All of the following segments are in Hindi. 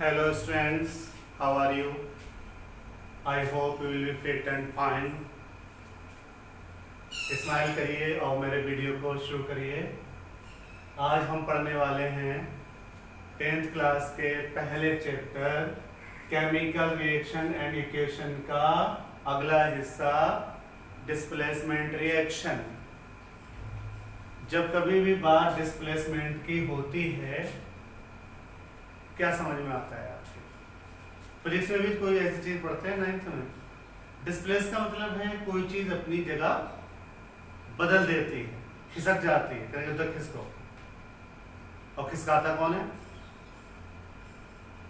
Hello students, how are you? I hope you will be fit and fine. Smile करिए और मेरे वीडियो को शुरू करिए। आज हम पढ़ने वाले हैं 10th क्लास के पहले chapter chemical reaction and equation का अगला हिस्सा डिस्प्लेसमेंट रिएक्शन। जब कभी भी बात डिस्प्लेसमेंट की होती है, क्या समझ में आता है आपके? फिजिक्स में भी कोई ऐसी चीज पढ़ते हैं 9th में। डिस्प्लेस का मतलब है कोई चीज अपनी जगह बदल देती है, खिसक जाती है, कहीं उधर खिसको। और खिसकाता कौन है?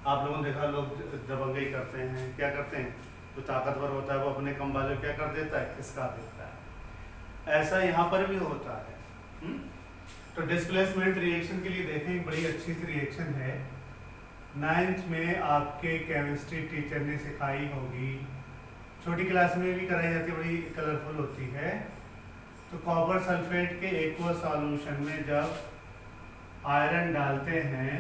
आप लोगों ने देखा, लोग दबंगई करते हैं, क्या करते हैं? जो ताकतवर होता है वो अपने कम वाले क्या कर देता है? खिसका देता है। ऐसा यहाँ पर भी होता है। तो डिस्प्लेसमेंट रिएक्शन के लिए देखें, एक बड़ी अच्छी सी रिएक्शन है। 9th में आपके केमिस्ट्री टीचर ने सिखाई होगी, छोटी क्लास में भी कराई जाती है, बड़ी कलरफुल होती है। तो कॉपर सल्फेट के एक्वा सॉल्यूशन में जब आयरन डालते हैं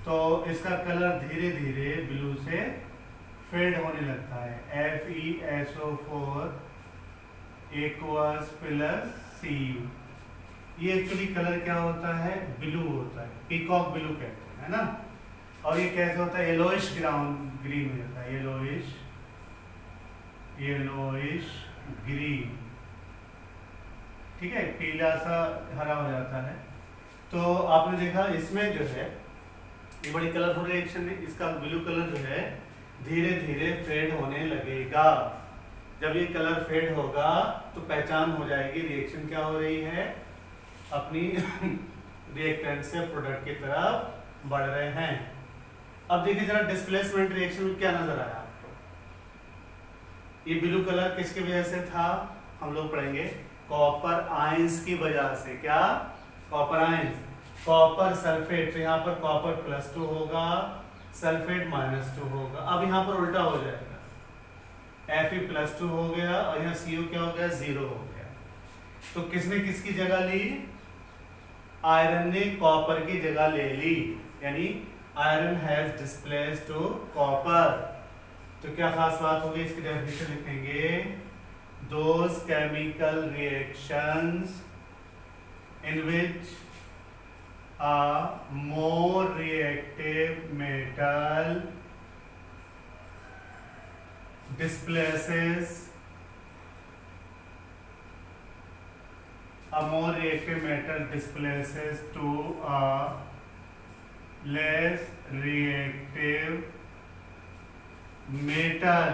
तो इसका कलर धीरे धीरे ब्लू से फेड होने लगता है। FeSO4 एक्वस प्लस Cu, ये एक्चुअली कलर क्या होता है? ब्लू होता है, पीकॉक ब्लू कहते हैं, है ना। और ये कैसे होता है? येलोइश ग्रीन हो जाता है, येलोइश ग्रीन, ठीक है, पीला सा हरा हो जाता है। तो आपने देखा इसमें जो है ये बड़ी कलरफुल रिएक्शन है। इसका ब्लू कलर जो है धीरे धीरे फेड होने लगेगा। जब ये कलर फेड होगा तो पहचान हो जाएगी रिएक्शन क्या हो रही है, अपनी रिएक्टेंट से प्रोडक्ट की तरफ बढ़ रहे हैं। अब देखिए जरा डिस्प्लेसमेंट रिएक्शन में क्या नजर आया आपको? ये ब्लू कलर किसकी वजह से था? हम लोग पढ़ेंगे कॉपर आयंस की वजह से। क्या? Copper ions. कॉपर सल्फेट, तो यहाँ पर कॉपर +2 होगा, सल्फेट -2 होगा। अब यहाँ पर उल्टा हो जाएगा, Fe +2 हो गया और यहाँ Cu क्या हो गया? 0 हो गया। तो किसने किसकी जगह ली? आयरन ने कॉपर की जगह ले ली, यानी iron has displaced to copper. तो क्या खास बात होगी? इसकी डेफिनेशन लिखेंगे, those chemical reactions in which a more reactive metal displaces to a less reactive metal,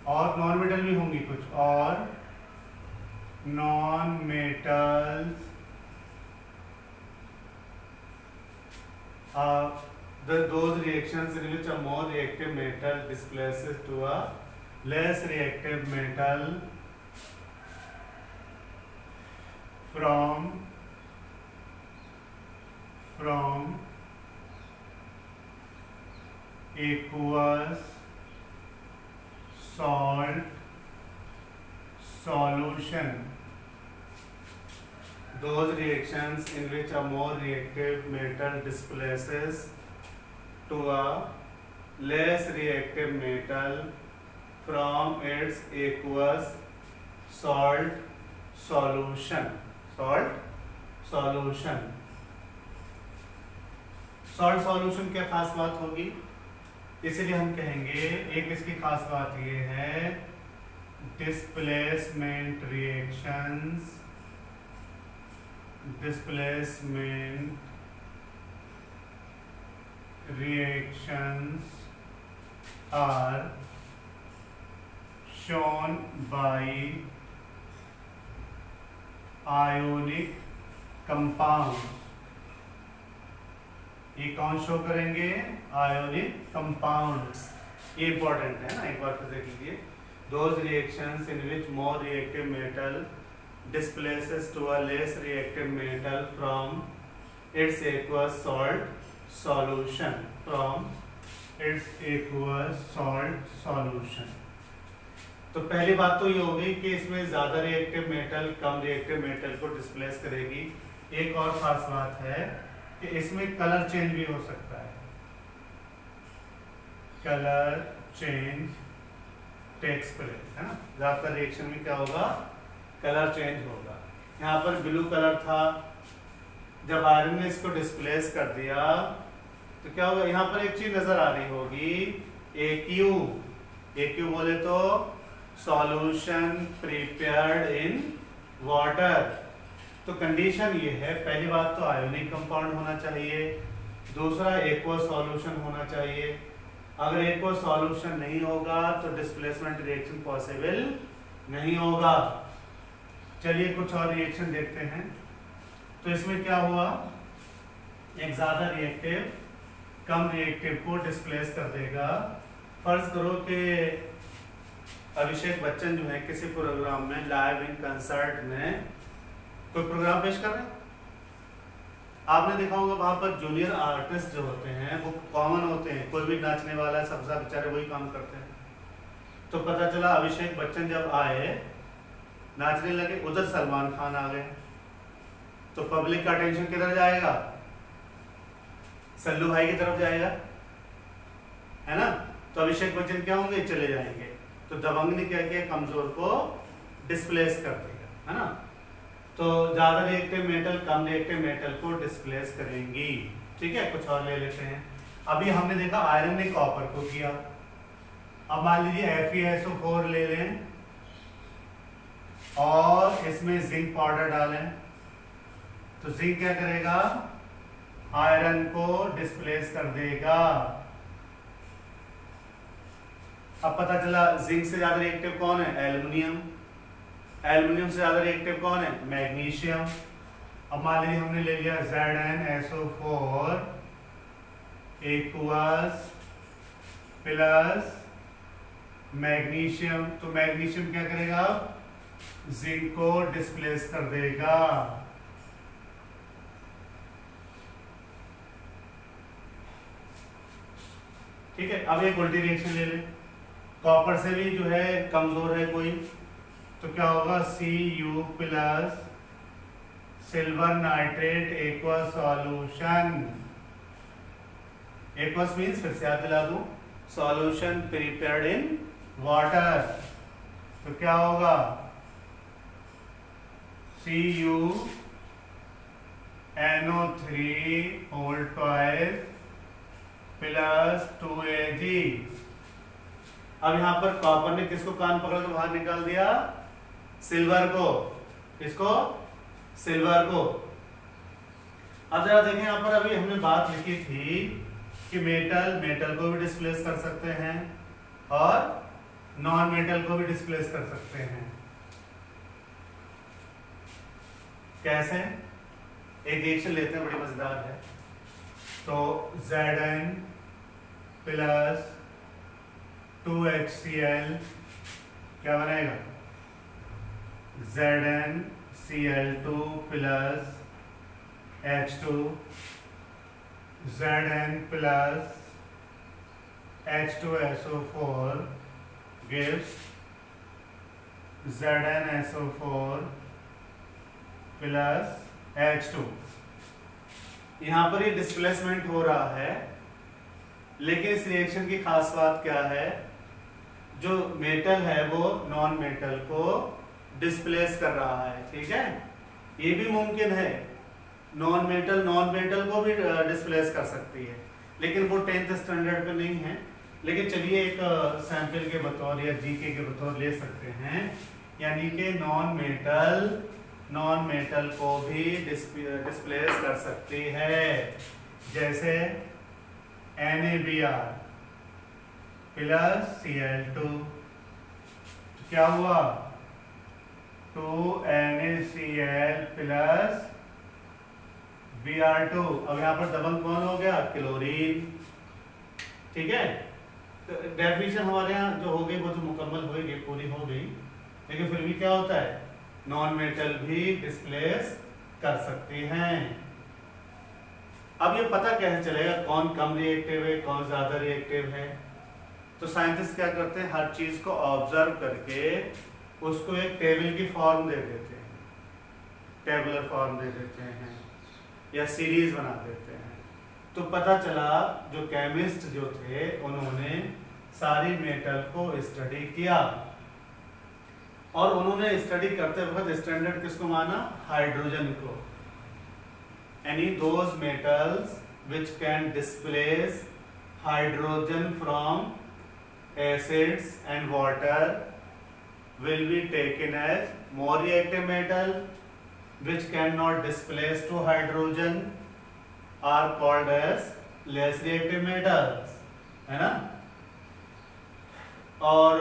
और नॉन मेटल भी होंगी कुछ, और non metals those reactions in which a more reactive metal displaces to a less reactive metal from aqueous salt solution. Those reactions in which a more reactive metal displaces to a less reactive metal from its aqueous salt solution. Salt solution क्या खास बात होगी? इसलिए हम कहेंगे, एक इसकी खास बात ये है, displacement reactions are shown by ionic compounds. ये कौन शो करेंगे? Ionic compounds. ये इंपॉर्टेंट है ना, एक बार फिर देख लीजिए। Those reactions in which more reactive metal displaces to a less reactive metal from its aqueous salt solution. तो पहली बात तो ये होगी कि इसमें ज्यादा रिएक्टिव मेटल कम रिएक्टिव मेटल को डिस्प्लेस करेगी। एक और खास बात है कि इसमें कलर चेंज भी हो सकता है। कलर चेंज टेक्स प्लेस, है ना। ज्यादातर रिएक्शन में क्या होगा, कलर चेंज होगा। यहाँ पर ब्लू कलर था, जब आयरन ने इसको डिस्प्लेस कर दिया तो क्या होगा, यहाँ पर एक चीज नजर आ रही होगी, AQ। AQ बोले तो सॉल्यूशन प्रिपेयर्ड इन वाटर। तो कंडीशन ये है, पहली बात तो आयोनिक कंपाउंड होना चाहिए, दूसरा एक्वस सॉल्यूशन होना चाहिए। अगर एक्वस सॉल्यूशन नहीं होगा तो डिस्प्लेसमेंट रिएक्शन पॉसिबल नहीं होगा। चलिए कुछ और रिएक्शन देखते हैं। तो इसमें क्या हुआ, एक ज्यादा रिएक्टिव कम रिएक्टिव को डिस्प्लेस कर देगा। फर्ज करो कि अभिषेक बच्चन जो है किसी प्रोग्राम में लाइव इन कंसर्ट में कोई प्रोग्राम पेश कर रहे हैं। आपने देखा होगा वहां पर जूनियर आर्टिस्ट जो होते हैं वो कॉमन होते हैं, कोई भी नाचने वाला सब बेचारे वही काम करते हैं। तो पता चला अभिषेक बच्चन जब आए नाचने लगे, उधर सलमान खान आ गए, तो पब्लिक का अटेंशन किधर जाएगा, सल्लू भाई की तरफ जाएगा, है ना। तो अभिषेक बच्चन क्या होंगे, चले जाएंगे। तो दबंग ने क्या किया, कमजोर को डिस्प्लेस कर देगा, है ना। तो ज्यादा रिएक्टिव मेटल कम रिएक्टिव मेटल को डिस्प्लेस करेंगी। ठीक है, कुछ और ले लेते हैं। अभी हमने देखा आयरन ने कॉपर को किया। अब मान लीजिए FeSO4 ले लें और इसमें जिंक पाउडर डालें, तो जिंक क्या करेगा, आयरन को डिस्प्लेस कर देगा। अब पता चला जिंक से ज्यादा रिएक्टिव कौन है, एल्युमिनियम। एल्युमिनियम से ज्यादा रिएक्टिव कौन है, मैग्नीशियम। अब मान लीजिए हमने ले लिया ZnSO4 एक्वस प्लस मैग्नीशियम, तो मैग्नीशियम क्या करेगा, जिंक को डिस्प्लेस कर देगा। ठीक है, अब एक उल्टी रिएक्शन ले लें। कॉपर से भी जो है कमजोर है कोई, तो क्या होगा, Cu plus silver nitrate aqueous solution. Aqueous means फिर से याद दिला दूं, सॉल्यूशन प्रिपेयर्ड इन वाटर। तो क्या होगा, CuNO3 whole twice plus 2Ag। अब यहां पर कॉपर ने किसको कान पकड़ के बाहर निकाल दिया, सिल्वर को। इसको सिल्वर को। अब जरा देखें यहां पर, अभी हमने बात लिखी थी कि मेटल को भी डिस्प्लेस कर सकते हैं और नॉन मेटल को भी डिस्प्लेस कर सकते हैं। कैसे, एक रिएक्शन लेते हैं, बड़ी मजेदार है। तो Zn प्लस 2HCl क्या बनेगा, ZnCl2 plus H2, Zn plus H2SO4 gives ZnSO4 plus H2। यहाँ पर ये डिस्प्लेसमेंट हो रहा है, लेकिन इस रिएक्शन की खास बात क्या है, जो मेटल है वो नॉन मेटल को डिस्प्लेस कर रहा है। ठीक है, ये भी मुमकिन है, नॉन मेटल को भी डिस्प्लेस कर सकती है, लेकिन वो 10th स्टैंडर्ड पे नहीं है। लेकिन चलिए एक सैंपल के बतौर या जीके के बतौर ले सकते हैं, यानी कि नॉन मेटल को भी डिस्प्लेस कर सकती है। जैसे NaBr प्लस Cl2, तो क्या हुआ, 2NaCl प्लस Br2। अब यहाँ पर दबंग कौन हो गया, क्लोरीन। ठीक है, तो डेफिनेशन हमारे यहाँ जो हो गई वो तो मुकम्मल हो गई, पूरी हो गई, लेकिन फिर भी क्या होता है, नॉन मेटल भी डिस्प्लेस कर सकती हैं। अब ये पता कैसे चलेगा कौन कम रिएक्टिव है, कौन ज्यादा रिएक्टिव है। तो साइंटिस्ट क्या करते हैं, हर चीज को ऑब्जर्व करके उसको एक टेबल की फॉर्म दे देते हैं, टेबुलर फॉर्म दे देते हैं या सीरीज बना देते हैं। तो पता चला जो केमिस्ट जो थे उन्होंने सारी मेटल को स्टडी किया, और उन्होंने स्टडी करते वक्त स्टैंडर्ड किसको माना? हाइड्रोजन को। Any those metals which can displace hydrogen from acids and water will be taken as more reactive metal, which cannot displace to hydrogen are called as less reactive metals, है ना। और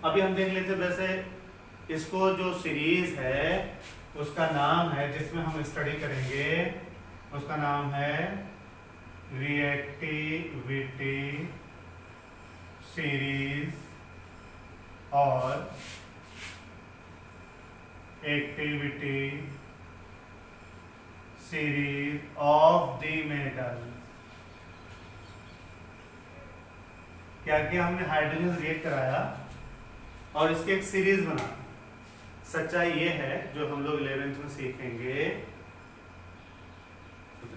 अभी हम देख लेते, वैसे इसको जो सीरीज है उसका नाम है, जिसमें हम स्टडी करेंगे, उसका नाम है रिएक्टिविटी सीरीज और activity series of the metal. क्या किया हमने? हाइड्रोजन रिएक्ट कराया और इसकी एक सीरीज बना। सच्चाई ये है जो हम लोग 11th में सीखेंगे,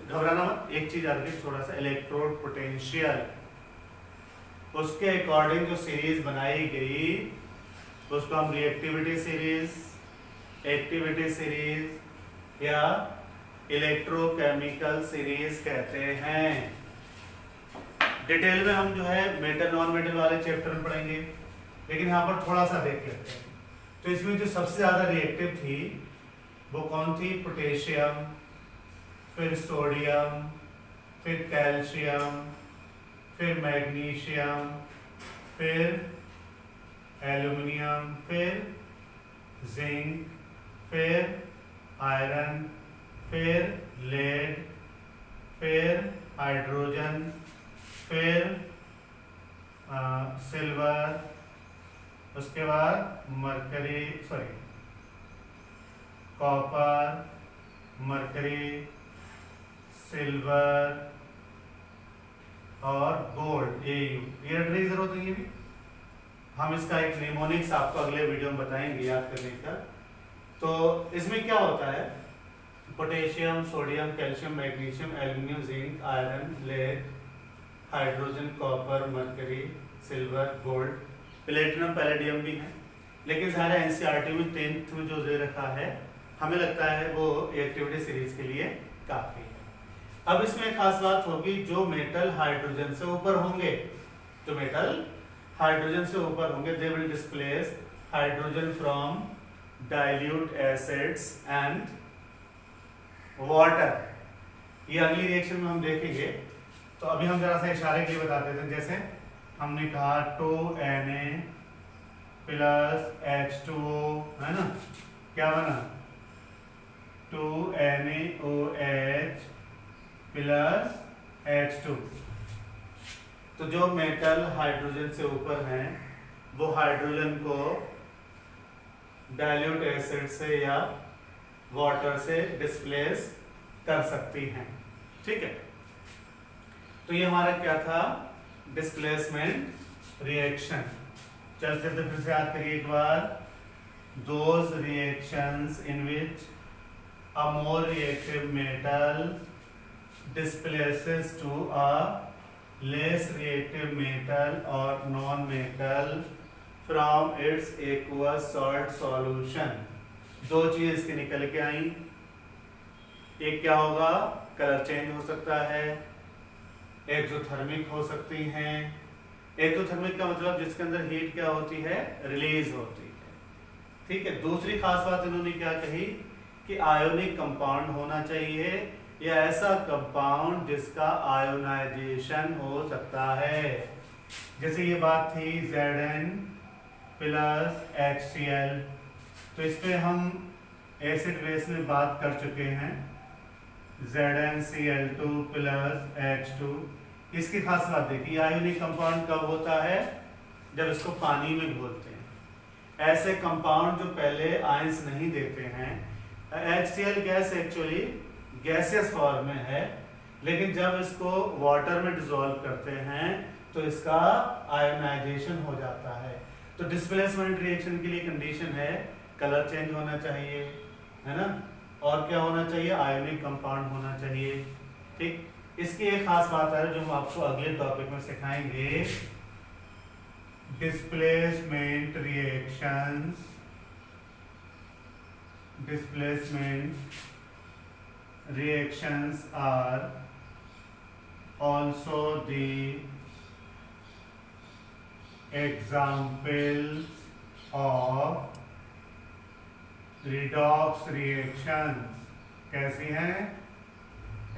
घबराना मत, एक चीज आगे थोड़ा सा, इलेक्ट्रोड पोटेंशियल, उसके अकॉर्डिंग जो सीरीज बनाई गई उसको हम रिएक्टिविटी सीरीज, एक्टिविटी सीरीज या इलेक्ट्रोकेमिकल सीरीज कहते हैं। डिटेल में हम जो है मेटल नॉन मेटल वाले चैप्टर में पढ़ेंगे, लेकिन यहाँ पर थोड़ा सा देख लेते हैं। तो इसमें जो सबसे ज्यादा रिएक्टिव थी वो कौन थी? पोटेशियम, फिर सोडियम, फिर कैल्शियम, फिर मैग्नीशियम, फिर एल्युमिनियम, फिर जिंक, फिर आयरन, फिर लेड, फिर हाइड्रोजन, फिर सिल्वर, उसके बाद मरकरी, कॉपर, मरकरी, सिल्वर और गोल्ड, ये रटने की जरूरत नहीं है भी। हम इसका एक निमोनिक्स आपको अगले वीडियो में बताएंगे याद करने का। तो इसमें क्या होता है? Potassium, sodium, calcium, magnesium, aluminium, zinc, iron, lead, hydrogen, copper, mercury, silver, gold, platinum, palladium भी है। लेकिन सारा एनसीईआरटी में 10th में जो दे रखा है, हमें लगता है वो एक्टिविटी सीरीज के लिए काफी है। अब इसमें खास बात होगी, जो मेटल हाइड्रोजन से ऊपर होंगे, जो मेटल हाइड्रोजन से ऊपर होंगे, they will displace hydrogen from dilute acids and water. ये अगली रिएक्शन में हम देखेंगे। तो अभी हम जरा सा इशारे के लिए बता देते हैं। जैसे हमने कहा 2Na प्लस H2O, है ना, क्या बना? 2NaOH plus H2। तो जो मेटल हाइड्रोजन से ऊपर हैं वो हाइड्रोजन को डाइल्यूट एसिड से या वाटर से डिस्प्लेस कर सकती हैं। ठीक है, तो ये हमारा क्या था? Displacement reaction. चलते तो फिर से याद करिए एक बार। Those reactions in which a more reactive metal displaces to a less reactive metal or non-metal from its aqueous salt solution। दो चीज इसके निकल के आई। एक क्या होगा? कलर चेंज हो सकता है, एक्सोथर्मिक हो सकती हैं। एक्सोथर्मिक का मतलब जिसके अंदर हीट क्या होती है? रिलीज होती है। ठीक है, दूसरी खास बात इन्होंने क्या कही कि आयोनिक कंपाउंड होना चाहिए, या ऐसा कंपाउंड जिसका आयोनाइजेशन हो सकता है। जैसे ये बात थी Zn प्लस HCl, तो इस पे हम एसिड बेस में बात कर चुके हैं। ZnCl2 plus H2। इसकी खास बात देखिए, आयोनिक कंपाउंड कब होता है? जब इसको पानी में घोलते हैं। ऐसे कंपाउंड जो पहले आयंस नहीं देते हैं, HCl gas actually gaseous form में है, लेकिन जब इसको वाटर में डिसॉल्व करते हैं तो इसका आयोनाइजेशन हो जाता है। तो डिस्प्लेसमेंट रिएक्शन के लिए कंडीशन है कलर चेंज होना चाहिए, है ना, और क्या होना चाहिए? आयोनिक कंपाउंड होना चाहिए। ठीक, इसकी एक खास बात है जो हम आपको अगले टॉपिक में सिखाएंगे, displacement reactions. Displacement reactions are also the examples of redox reactions। कैसी हैं?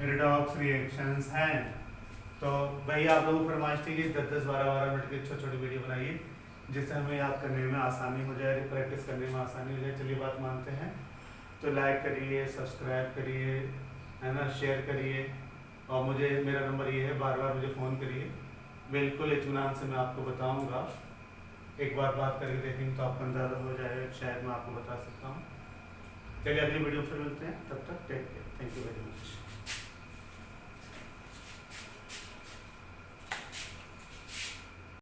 redox reactions हैं। तो वही आप लोगों को फरमाइश थी कि 10-10, 12-12 मिनट की छोटी छोटी वीडियो बनाइए जिससे हमें याद करने में आसानी हो जाए, प्रैक्टिस करने में आसानी हो जाए। चलिए बात मानते हैं, तो लाइक करिए, सब्सक्राइब करिए, है ना, शेयर करिए, और मुझे मेरा नंबर ये है, बार बार मुझे फ़ोन करिए, बिल्कुल इत्मीनान से मैं आपको बताऊंगा। एक बार बात करके देखेंगे तो आपको अंदाज़ा हो जाएगा, शायद मैं आपको बता सकता हूँ। चलिए अगली वीडियो फिर मिलते हैं, तब तक take care, thank you very much.